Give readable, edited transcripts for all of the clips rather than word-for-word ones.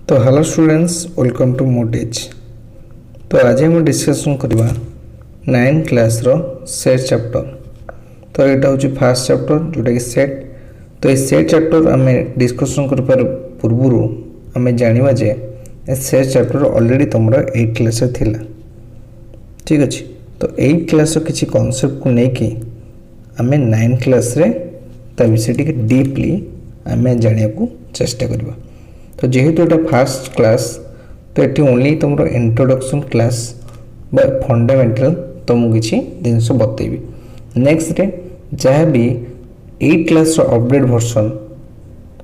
तो hello students welcome to मोटेज। तो आज हम डिस्कसन करवा 9 क्लास रो सेट चैप्टर। तो यहाँ हूँ फास्ट चैप्टर जोटा कि सेट। तो ये सेट चैप्टर आम डिस्कसन कर पूर्व आम जाना जे सेट चैप्टर ऑलरेडी तुम 8 क्लास थिला। ठीक अच्छे। तो 8 क्लास किसी कॉन्सेप्ट को लेकिन आम 9 क्लास रे ता विषय टी डीपली आम जाना को चेष्टा करवा। तो जेहेतु एटा फास्ट क्लास तो ये ओनली तुम इंट्रोडक्शन क्लास बा फंडामेंटल तुमको किसी जिनस बतेबी। नेक्स्ट डे जहाँ भी 8 क्लास अपडेट वर्सन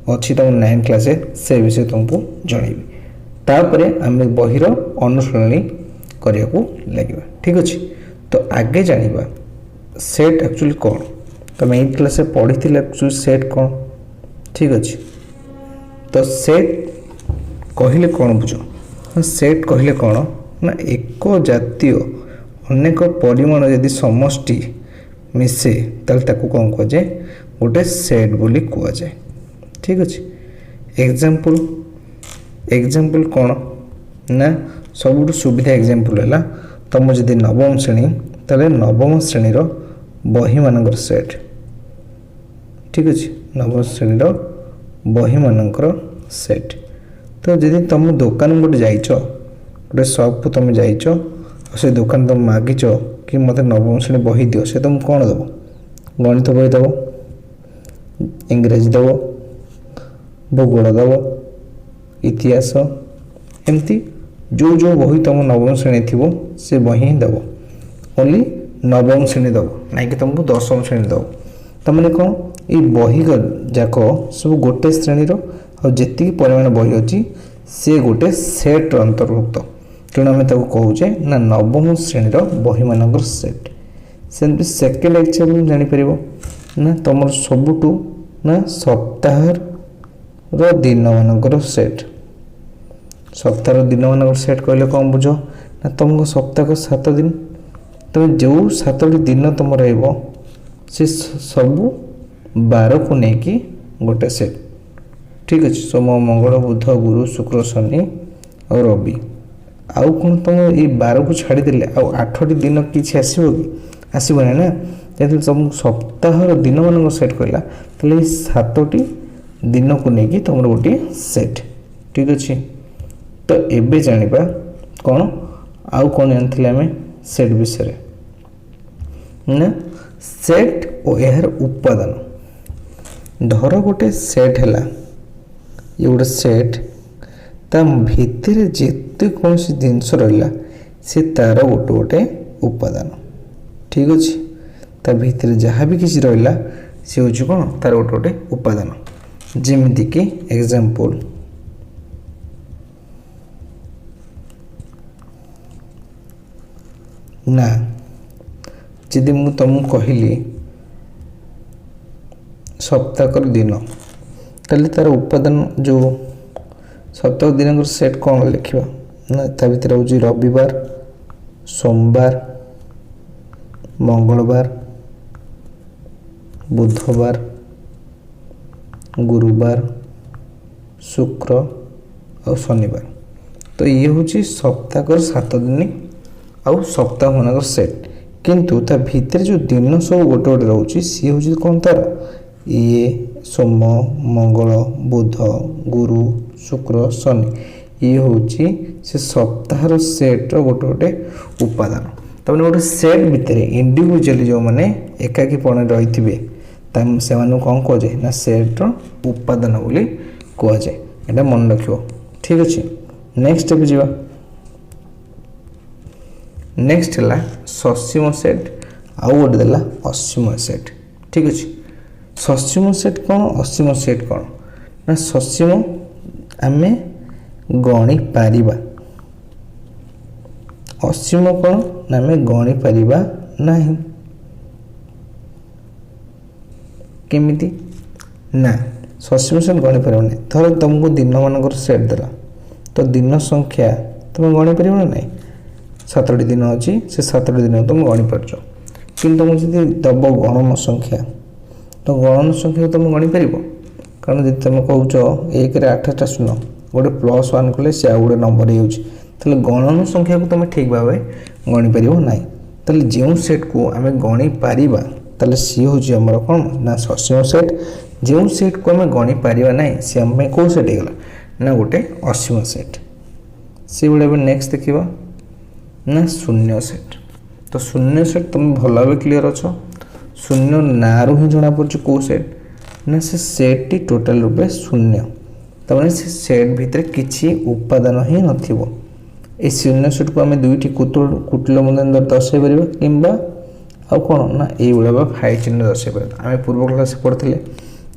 अच्छी तुम 9 क्लास से विषय तुमको जनइबी। तापरे आम बहिर अनुसरणी करने को लगे। ठीक अच्छे। तो आगे जानिबा सेट एक्चुअली कौन तुम 8 क्लास पढ़ी एक्चुअली सेट कौन। ठीक अच्छे। तो सेट कहले कौन बुझ सेट कहले कौन ना एक जातीय अनेक परिमाण यदि समष्टि मिसे ताको कौन कह जाए गोटे सेट बोली कह जाए। ठीक अच्छे। एग्जाम्पल कौन ना सब सुविधा एग्जाम्पल है तुम जदि नवम श्रेणी ताले नवम श्रेणीर बही मान सेट। ठीक अच्छे। नवम श्रेणीर बही मानकर सेट। तो जदि तुम दुकान गोटे जाइच गोटे सप को तुम जाइच से दुकान तुम मागिच कि मत नवम श्रेणी बही दियो से तुम कौन दब गणित बही दब इंग्रेजी दब भूगोल दब इतिहास एमती जो जो बही तुम नवम श्रेणी थी से बही दब ओनली नवम श्रेणी दब ना कि तुमको दशम श्रेणी दब। तमें कौन ये बही जाक सब गोटे श्रेणीर और जी परिमाण बही अच्छी सी गोटे सेट अंतर्भुक्त तेणु आम कहे ना नवम श्रेणीर बही मान सेट। सेमती सेकेंड एग्जाम्पल जापर ना तुम सबुठू ना सप्ताह दिन मान सेट। सप्ताह दिन मान सेट कहले कौन बुझ ना तुमको सप्ताह 7 दिन तुम जो 7टी दिन तुम से सबू 12 को लेकिन गोटे सेट। ठीक अच्छे। सोम मंगल बुध गुरु शुक्र शनि और रवि आउ कौन तुम ये 12 को छाड़देले आउ 8टी दिन किसी आसो कि आसबना ना जब तुम सप्ताह दिन मान सेट कहला तो 7टी दिन को लेकिन तुम गोटे सेट। ठीक अच्छे। तो एबे जानिबा कौन आउ कौन जानते आम सेट विषय ना सेट और यार उपादान। धर गोटे सेट है ये गोटे सेट ता भितर जिते कौन सी जिनस रहा से तार गोटे गोटे उपादान। ठीक अच्छे। ता भितर जहाँ भी किसी रहा सी हूँ कौन तार गोटे गोटे उपादान। जमीक एग्जाम्पल ना जदि मु तुमको कहली सप्ताह दिन ताले तार उपादान जो सप्ताह दिन सेट कौन लिखा ना ता भीतर हूँ रविवार सोमवार मंगलवार बुधवार गुरुवार शुक्र और शनिवार। तो ये हूँ सप्ताह 7 दिन आउ सप्ताह मान सेट किंतु ता भीतर जो दिन सब गोटे गोटे रोचे सी हूँ कौन तार ये सोम मंगल बुध गुरु शुक्र शनि ये हूँ से सप्ताह सेट्र गोटे गोटे उपादान। तमें गोटे सेट भितर इंडिविजुअली जो मैंने एकाकीपण रही से कौन कह जाए ना सेट्र उपादान बोली कह जाए। यहाँ मन रख। ठीक अच्छे। नेक्स्ट भी जा नेक्स्ट है ससीम सेट आउ गोटे देला असीम सेट। ठीक अच्छे। ससीम सेट कौन असीम सेट कौन ना ससीम आम गणी पारिबा असीम कौन ना आम गणी पारिबा नहीं। केमिति ना ससीम सेट गणी पार नहीं। धर तुमको दिन मान सेट देला तो दिन संख्या तुम गणी पार ना 7टी दिन अच्छी से 7टी दिन तुम गणी पार्छ कि तुम जब दब गणन संख्या तो गणन संख्या तुम गणी पार कारण जब तुम कौच 1 रे 8टा शून्य गोटे +1 कले से आ गोटे नंबर हो गणन संख्या को तुम ठीक भाव गणी पार ना ताले जो सेट को आम गणी पारिबा ताले सी हूँ आमर कौन ना ससीम सेट जो सेट को आम गणी पार ना सी आम कौ सेट होगा ना गोटे असीम सेट से गुड़ा नेक्स्ट देखा ना शून्य सेट तो शून्य सेट तुम भल भाव क्लीयर अच्छ शून्य ना ही जना पड़े कौ सेट ना से सेट टी टोटाल रूपे शून्य तमें से सेट भितर किसी उपादान ही नथिबो ए शून्य सेट को आम दुईटी कुटिल मूल्य दर्शाई पार कि आउ कौन ना ये फाइ चिन्ह दर्शाई पार आम पूर्व क्लास पढ़ते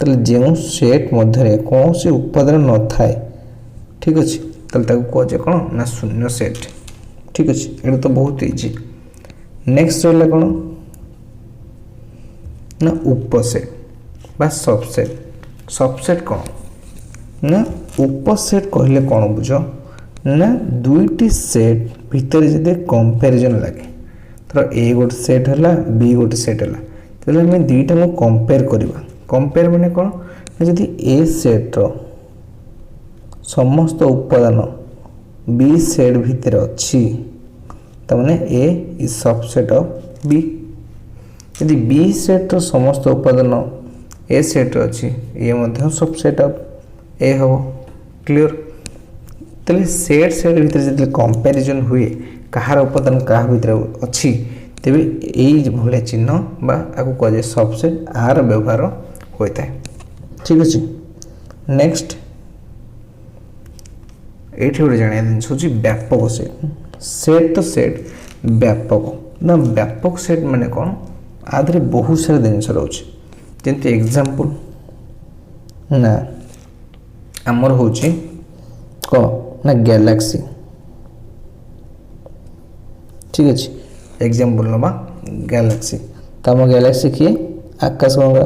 ताले जो सेट मध्य कौन से उपादान न थाए ठीक अच्छे ताले कहुचे कौन ना शून्य सेट ठीक अच्छे ये तो बहुत इजी नेक्स्ट रहा कौन ना उपसेट बा सबसेट सबसेट कौन ना उपसेट कहले कौन बुझ ना दुईटी सेट भितर जदि कंपैरिजन लगे तो ए गोटे सेट है बी गोटे सेट है तो आम दुईटा को कंपेयर करवा कंपेयर माने कौन जदि ए सेट रो समस्त उपादान बी सेट भितर अच्छी तमाने ए इज सबसेट ऑफ बी यदि बी सेट रो समस्त उपादान ए सेट अच्छी ये मध्य सबसेट ऑफ ए हम क्लियर तेल सेट सेट भितर जब कंपैरिजन हुए कहार उपादान क्या भितर अच्छी तेरे यही भाया चिन्ह बा आपको कहुए सबसेट आर व्यवहार होता है ठीक अच्छे नेक्स्ट ये गोटे जाना जिन हूँ व्यापक सेट सेट तो सेट व्यापक ना व्यापक सेट माने कौन आधे बहुत सारा जिनस रोचे जमी एग्जांपल ना आमर हूँ कौन ना गैलेक्सी ठीक अच्छे एग्जांपल नवा गैलेक्सी तो आम गैलेक्सी किए आकाश गंगा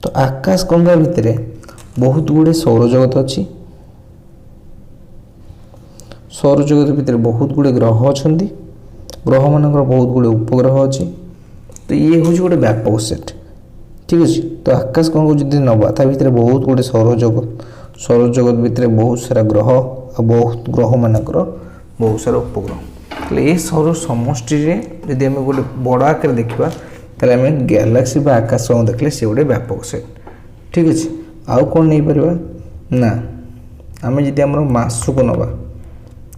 तो आकाश गंगा भितर बहुत गुड़े सौर जगत अच्छी सौर जगत भितर बहुत गुड़े ग्रह अच्छा ग्रह मान बहुत गुड़े उपग्रह अच्छी तो ये हूँ गोटे व्यापक सेट ठीक अच्छे तो आकाश गंगा जो नवा ता भर बहुत गुड़े सौर जगत भितर बहुत सारा ग्रह आ बहुत ग्रह मानकर बहुत सारा उपग्रह तो ये सौर समष्टि जदि आम गोटे बड़ आकार देखा ताले आम गैलेक्सी बा आकाश गंगा देखले से गोटे व्यापक सेट ठीक अच्छे आउ कौन नहीं पारिबा ना आम जदि आम मास को नवा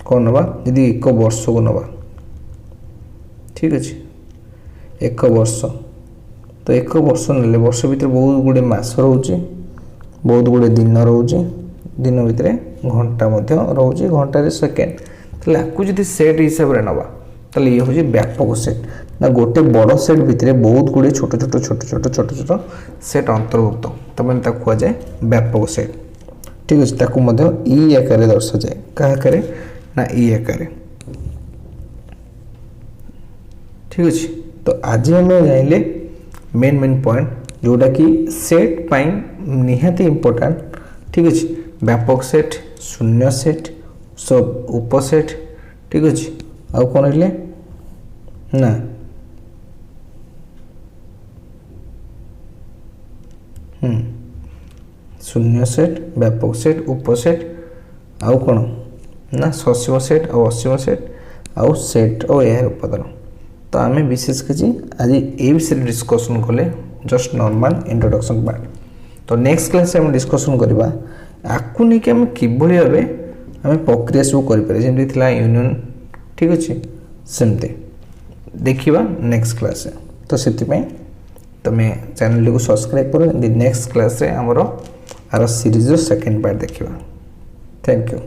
कौन नवा जदि एक वर्ष को नवा ठीक अच्छे एक वर्ष तो एक वर्ष ना वर्ष भर बहुत गुड़े मस रोचे बहुत गुड़े दिन रोचे दिन भितर घंटा रोचे घंटे सेकेंड तो आपको जब सेट हिसाब से नवा तो ये हूँ व्यापक सेट ना गोटे बड़ सेट भितर बहुत गुड़े छोट छोट छोट छोट छोट छोट सेट अंतर्भुक्त तो मैंने कह जाए व्यापक सेट ठीक अच्छे ई आकार दर्शा जाए क्या आकार ना ई आकार ठीक अच्छे तो आज आम जाइले मेन मेन पॉइंट जोटा कि सेट पाई निहाती इम्पोर्टाट ठीक अच्छे व्यापक सेट शून्य सेट सब उपसेट ठीक अच्छे आउ कौन है ना शून्य सेट व्यापक सेट उपसेट आउ कौन ना ससीम सेट और असीम सेट आउ सेट और यार उपादान तो आम विशेष किसी आज ये विषय डिस्कसन कले जस्ट नॉर्मल इंट्रोडक्शन पार्ट तो नेक्स्ट क्लास में डिस्कसन करवा आपको नहीं कि आम किभली भाव आम प्रक्रिया सब करें जमी यूनियन ठीक अच्छे सेमती देखा नेक्स्ट क्लास तो से तुम्हें चैनल को सब्सक्राइब कर नेक्स्ट क्लास आमर आर सीरीज सेकेंड पार्ट देखा थैंक यू।